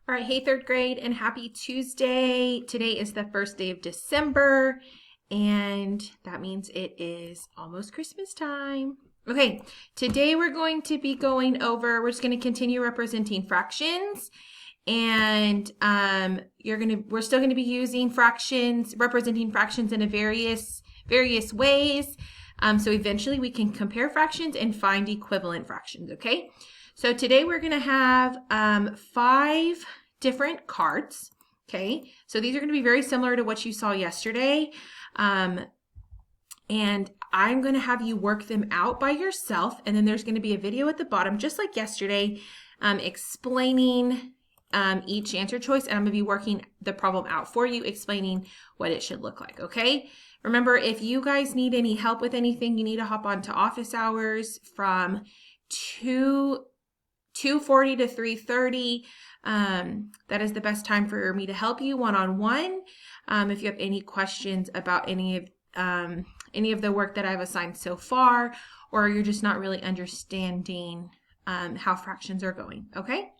All right, hey third grade, and happy Tuesday. Today is the first day of December, and that means it is almost Christmas time. Okay, today we're going to be going over, we're just going to continue representing fractions, and we're still going to be using fractions, representing fractions in a various ways. So eventually we can compare fractions and find equivalent fractions, okay? So today we're going to have 5 different cards, okay? So these are going to be very similar to what you saw yesterday. And I'm going to have you work them out by yourself. And then there's going to be a video at the bottom, just like yesterday, explaining each answer choice. And I'm going to be working the problem out for you, explaining what it should look like, okay? Remember, if you guys need any help with anything, you need to hop on to office hours from 2:40 to 3:30. That is the best time for me to help you one-on-one. If you have any questions about any of the work that I've assigned so far, or you're just not really understanding how fractions are going, okay?